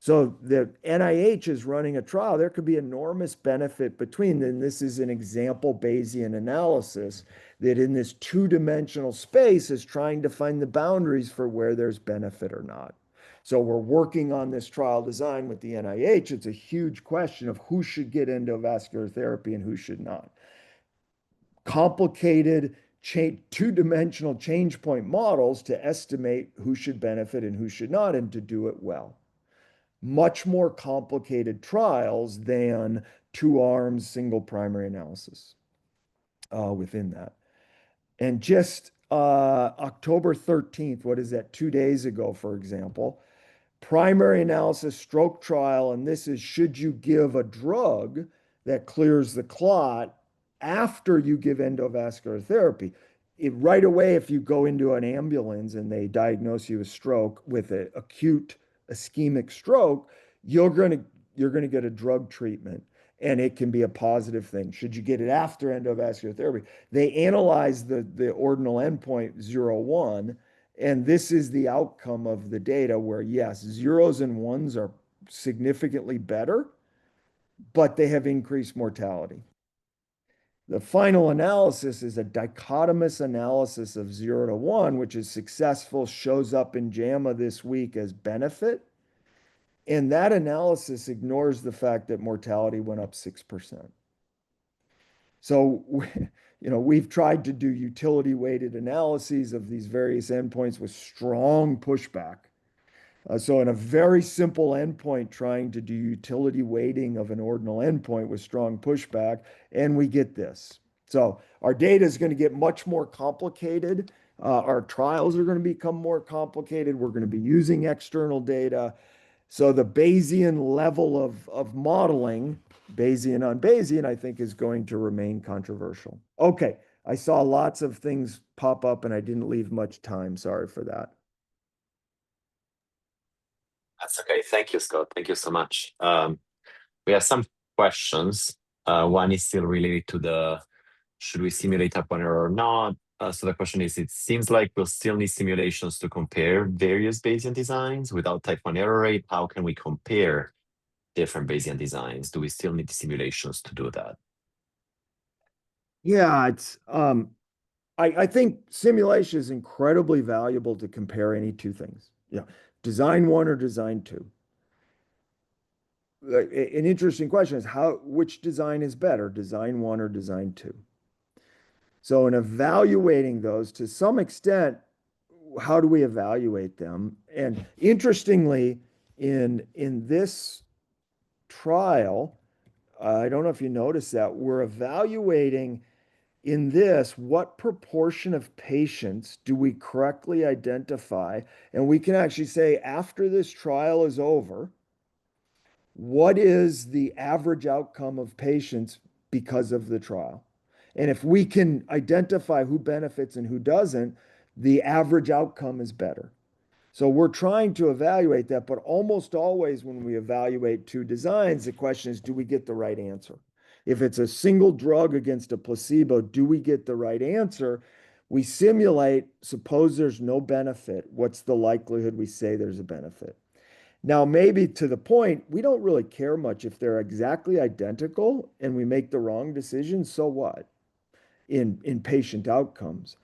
So the NIH is running a trial. There could be enormous benefit between, and this is an example Bayesian analysis that in this two-dimensional space is trying to find the boundaries for where there's benefit or not. So we're working on this trial design with the NIH. It's a huge question of who should get endovascular therapy and who should not. Complicated two-dimensional change point models to estimate who should benefit and who should not, and to do it well. Much more complicated trials than two arms, single primary analysis within that. And just October 13th, what is that, 2 days ago, for example, primary analysis stroke trial, and this is, should you give a drug that clears the clot after you give endovascular therapy? Right away, if you go into an ambulance and they diagnose you with stroke, with an acute ischemic stroke, you're going to get a drug treatment, and it can be a positive thing. Should you get it after endovascular therapy? They analyze the ordinal endpoint 0-1, and this is the outcome of the data, where yes, zeros and ones are significantly better, but they have increased mortality. The final analysis is a dichotomous analysis of 0-1, which is successful, shows up in JAMA this week as benefit. And that analysis ignores the fact that mortality went up 6%. So, we've tried to do utility-weighted analyses of these various endpoints with strong pushback. So in a very simple endpoint, trying to do utility weighting of an ordinal endpoint with strong pushback, and we get this. So our data is going to get much more complicated. Our trials are going to become more complicated. We're going to be using external data. So the Bayesian level of modeling, Bayesian on Bayesian, I think is going to remain controversial. Okay, I saw lots of things pop up and I didn't leave much time. Sorry for that. That's okay. Thank you, Scott. Thank you so much. We have some questions. One is still related to the, should we simulate type 1 error or not? So the question is, it seems like we'll still need simulations to compare various Bayesian designs without type 1 error rate. How can we compare different Bayesian designs? Do we still need simulations to do that? Yeah, it's I think simulation is incredibly valuable to compare any two things. Yeah, design 1 or design 2. An interesting question is which design is better, design 1 or design 2? So in evaluating those, to some extent, how do we evaluate them? And interestingly, in this trial, I don't know if you noticed that, we're evaluating in this, what proportion of patients do we correctly identify? And we can actually say, after this trial is over, what is the average outcome of patients because of the trial? And if we can identify who benefits and who doesn't, the average outcome is better. So we're trying to evaluate that, but almost always when we evaluate two designs, the question is, do we get the right answer? If it's a single drug against a placebo, do we get the right answer? We simulate, suppose there's no benefit. What's the likelihood we say there's a benefit? Now, maybe to the point, we don't really care much if they're exactly identical and we make the wrong decision, so what? In patient outcomes.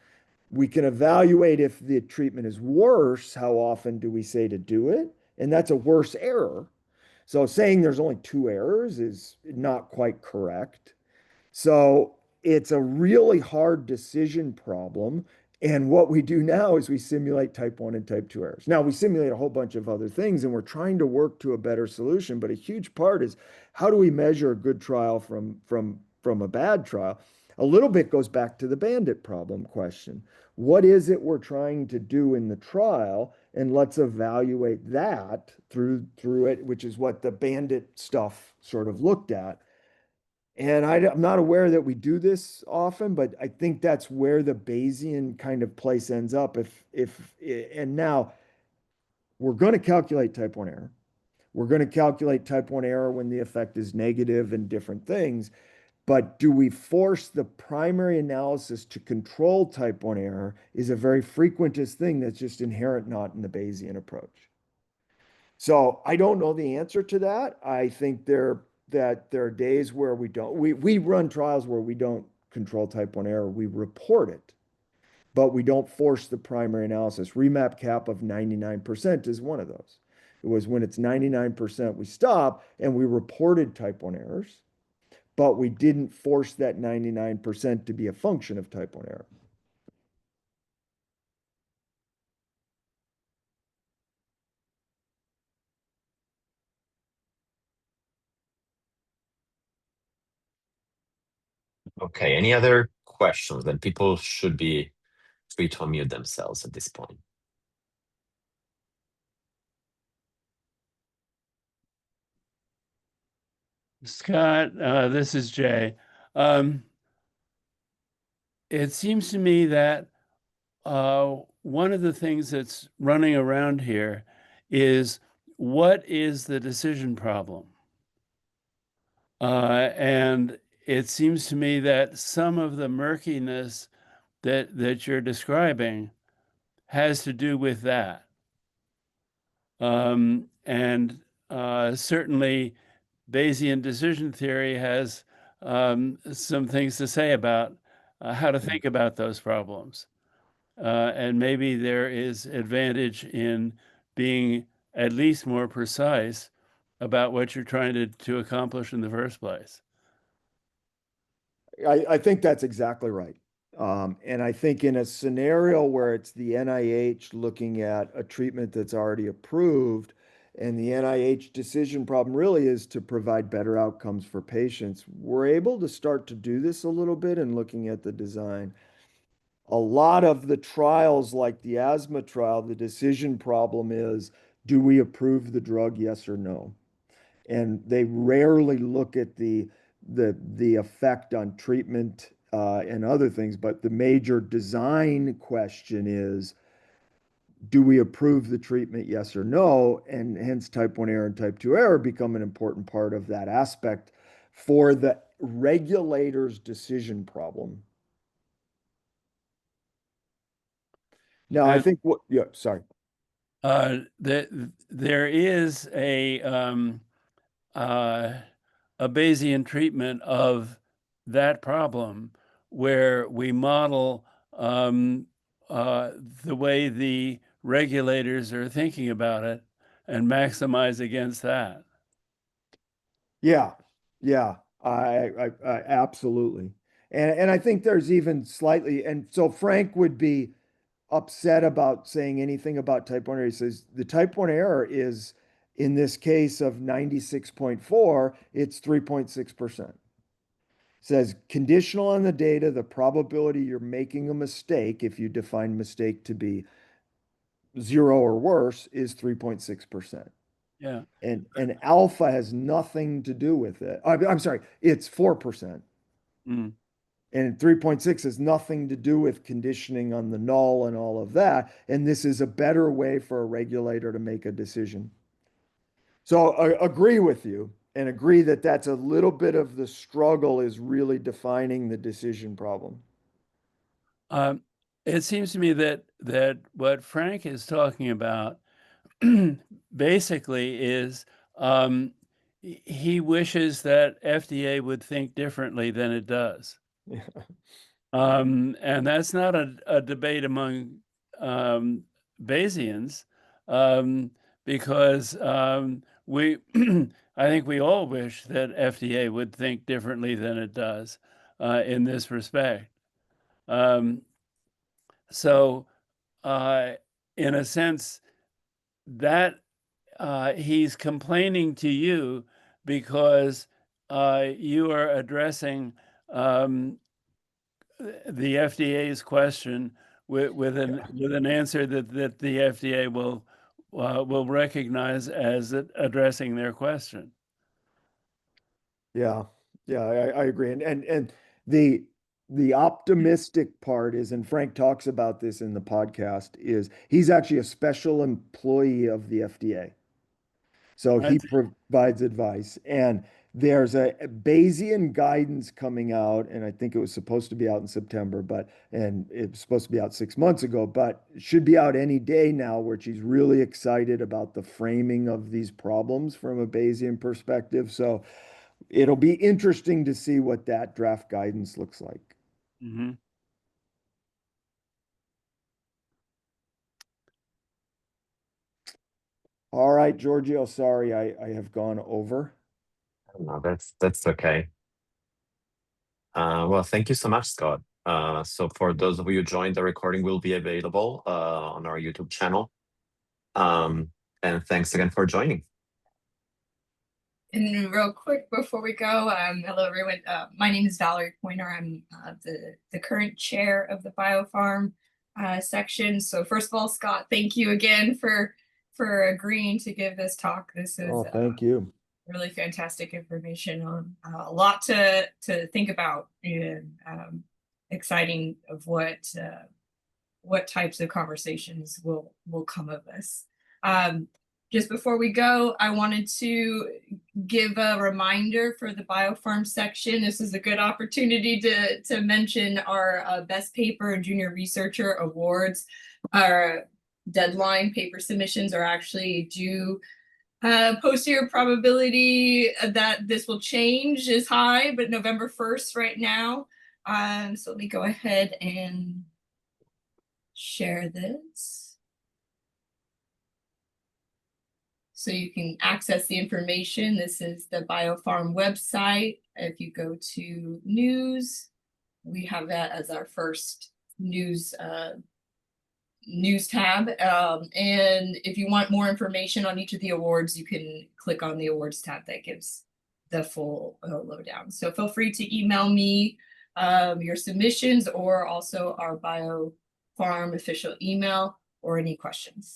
We can evaluate if the treatment is worse, how often do we say to do it? And that's a worse error. So saying there's only 2 errors is not quite correct. So it's a really hard decision problem. And what we do now is we simulate type 1 and type 2 errors. Now we simulate a whole bunch of other things and we're trying to work to a better solution. But a huge part is, how do we measure a good trial from a bad trial? a little bit goes back to the bandit problem question. What is it we're trying to do in the trial? And let's evaluate that through it, which is what the bandit stuff sort of looked at. And I'm not aware that we do this often, but I think that's where the Bayesian kind of place ends up. And now we're going to calculate type 1 error. We're going to calculate type 1 error when the effect is negative and different things. But do we force the primary analysis to control type 1 error is a very frequentist thing that's just inherent not in the Bayesian approach. So I don't know the answer to that. I think there are days where we run trials where we don't control type 1 error. We report it, but we don't force the primary analysis. Remap cap of 99% is one of those. It was when it's 99%, we stop and we reported type 1 errors, but we didn't force that 99% to be a function of type 1 error. Okay, any other questions? Then people should be free to unmute themselves at this point. Scott, this is Jay. It seems to me that one of the things that's running around here is what is the decision problem? And it seems to me that some of the murkiness that you're describing has to do with that. And certainly Bayesian decision theory has some things to say about how to think about those problems. And maybe there is advantage in being at least more precise about what you're trying to accomplish in the first place. I think that's exactly right. And I think in a scenario where it's the NIH looking at a treatment that's already approved, and the NIH decision problem really is to provide better outcomes for patients, we're able to start to do this a little bit in looking at the design. A lot of the trials, like the asthma trial, the decision problem is, do we approve the drug, yes or no? And they rarely look at the effect on treatment and other things, but the major design question is, do we approve the treatment, yes or no? And hence type 1 error and type 2 error become an important part of that aspect for the regulator's decision problem. Now, I think sorry. There is a Bayesian treatment of that problem where we model the way the regulators are thinking about it and maximize against that. Yeah, I absolutely. And I think there's even slightly, and so Frank would be upset about saying anything about type 1 error. He says the type 1 error is, in this case of 96.4, it's 3.6%. Says conditional on the data, the probability you're making a mistake, if you define mistake to be 0 or worse, is 3.6%. Yeah. And alpha has nothing to do with it. I'm sorry, it's 4%. Mm. And 3.6 has nothing to do with conditioning on the null and all of that. And this is a better way for a regulator to make a decision. So I agree with you and agree that that's a little bit of the struggle, is really defining the decision problem. It seems to me that what Frank is talking about basically is he wishes that FDA would think differently than it does. And that's not a debate among Bayesians, because we I think we all wish that FDA would think differently than it does in this respect. So in a sense, that he's complaining to you because you are addressing the FDA's question with an answer that the FDA will recognize as addressing their question. Yeah, I agree. And the optimistic part is, and Frank talks about this in the podcast, is he's actually a special employee of the FDA. So he provides advice. And there's a Bayesian guidance coming out, and I think it was supposed to be out in September, and it was supposed to be out 6 months ago, but it should be out any day now, where she's really excited about the framing of these problems from a Bayesian perspective. So it'll be interesting to see what that draft guidance looks like. Mm-hmm. All right, Giorgio, sorry, I have gone over. No, that's okay. Well, thank you so much, Scott. So for those of you who joined, the recording will be available on our YouTube channel. And thanks again for joining. And real quick before we go, hello everyone. My name is Valerie Pointer. I'm the current chair of the BioPharm section. So first of all, Scott, thank you again for agreeing to give this talk. This is thank you. Really fantastic information on a lot to think about, and exciting of what types of conversations will come of this. Just before we go, I wanted to give a reminder for the BioPharm section. This is a good opportunity to mention our Best Paper and Junior Researcher Awards. Our deadline paper submissions are actually due. Posterior probability that this will change is high, but November 1st right now. So let me go ahead and share this. So you can access the information. This is the BioPharm website. If you go to news, we have that as our first news tab. And if you want more information on each of the awards, you can click on the awards tab that gives the full lowdown. So feel free to email me your submissions, or also our BioPharm official email, or any questions.